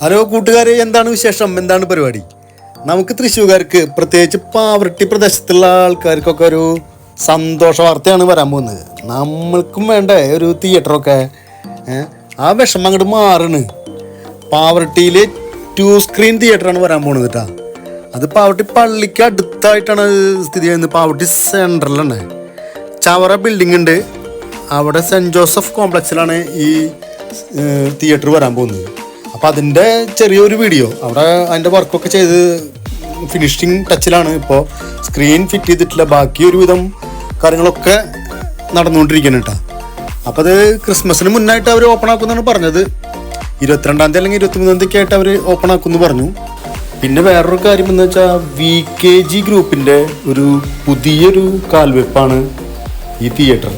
Hello കൂട്ടുകാരെ, എന്താണ് വിശേഷം? എന്താണ് പരിപാടി? നമുക്ക് തൃശ്ശൂർക്കാർക്ക്, പ്രത്യേകിച്ച് പാവറട്ടി പ്രദേശത്തുള്ള ആൾക്കാർക്കൊക്കെ ഒരു സന്തോഷ വാർത്തയാണ് വരാൻ പോകുന്നത്. നമ്മൾക്കും വേണ്ടേ ഒരു തിയേറ്ററൊക്കെ. ആ വിഷമം അങ്ങോട്ട് മാറണ്. പാവറട്ടിയിൽ 2 സ്ക്രീൻ തിയേറ്ററാണ് വരാൻ പോകുന്നത് കേട്ടോ. അത് പാവറട്ടി പള്ളിക്ക് അടുത്തായിട്ടാണ് സ്ഥിതി ചെയ്യുന്നത്. പാവറട്ടി സെൻട്രലാണ്. ചവറ ബിൽഡിംഗ് ഉണ്ട്. അവിടെ സെൻറ്റ് ജോസഫ് കോംപ്ലക്സിലാണ് ഈ തിയേറ്റർ വരാൻ പോകുന്നത്. അപ്പോൾ അതിൻ്റെ ചെറിയൊരു വീഡിയോ, അവിടെ അതിൻ്റെ വർക്കൊക്കെ ചെയ്ത് ഫിനിഷിങ് ടച്ചിലാണ്. ഇപ്പോൾ സ്ക്രീൻ ഫിറ്റ് ചെയ്തിട്ടില്ല, ബാക്കി ഒരുവിധം കാര്യങ്ങളൊക്കെ നടന്നുകൊണ്ടിരിക്കുന്നു കേട്ടോ. അപ്പോൾ അത് ക്രിസ്മസിന് മുന്നായിട്ട് അവർ ഓപ്പൺ ആക്കുമെന്നാണ് പറഞ്ഞത്. 22-ാം തീയതി അല്ലെങ്കിൽ 23-ാം തീയതി ആയിട്ട് അവർ ഓപ്പൺ ആക്കുമെന്ന് പറഞ്ഞു. പിന്നെ വേറൊരു കാര്യം എന്ന് വെച്ചാൽ VKG ഗ്രൂപ്പിൻ്റെ ഒരു പുതിയൊരു കാൽവെപ്പാണ് ഈ തിയേറ്റർ.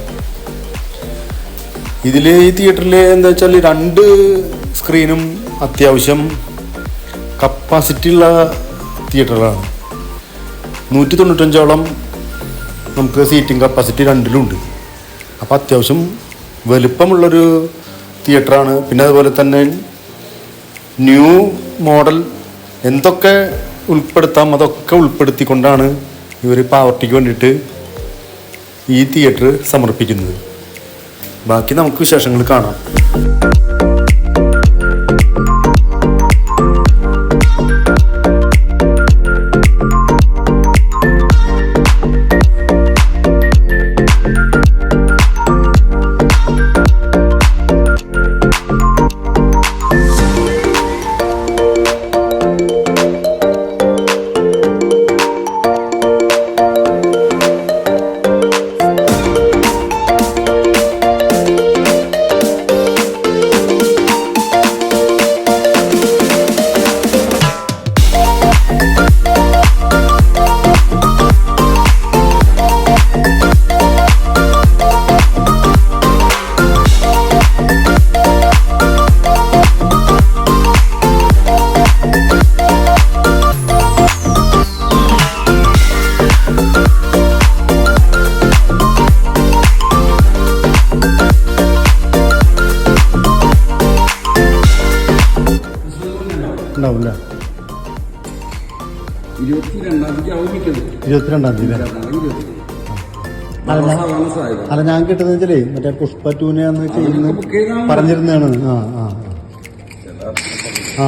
ഈ തിയേറ്ററിൽ എന്താ വെച്ചാൽ 2 സ്ക്രീനും അത്യാവശ്യം കപ്പാസിറ്റി ഉള്ള തിയേറ്ററാണ്. 195ഓളം നമുക്ക് സീറ്റിംഗ് കപ്പാസിറ്റി 2-ലുണ്ട്. അപ്പോൾ അത്യാവശ്യം വലുപ്പമുള്ളൊരു തിയേറ്ററാണ്. പിന്നെ അതുപോലെ തന്നെ ന്യൂ മോഡൽ എന്തൊക്കെ ഉൾപ്പെടുത്താം അതൊക്കെ ഉൾപ്പെടുത്തിക്കൊണ്ടാണ് ഇവർ പാവറട്ടിക്ക് വേണ്ടിയിട്ട് ഈ തിയേറ്റർ സമർപ്പിക്കുന്നത്. ബാക്കി നമുക്ക് വിശേഷങ്ങൾ കാണാം. ഉണ്ടാവില്ല 22-ാം തീയതി. അല്ല, ഞാൻ കിട്ടുന്ന വെച്ചാലേ മറ്റേ പുഷ്പ 2 അന്ന് ചെയ്യുന്ന പറഞ്ഞിരുന്നതാണ്. ആ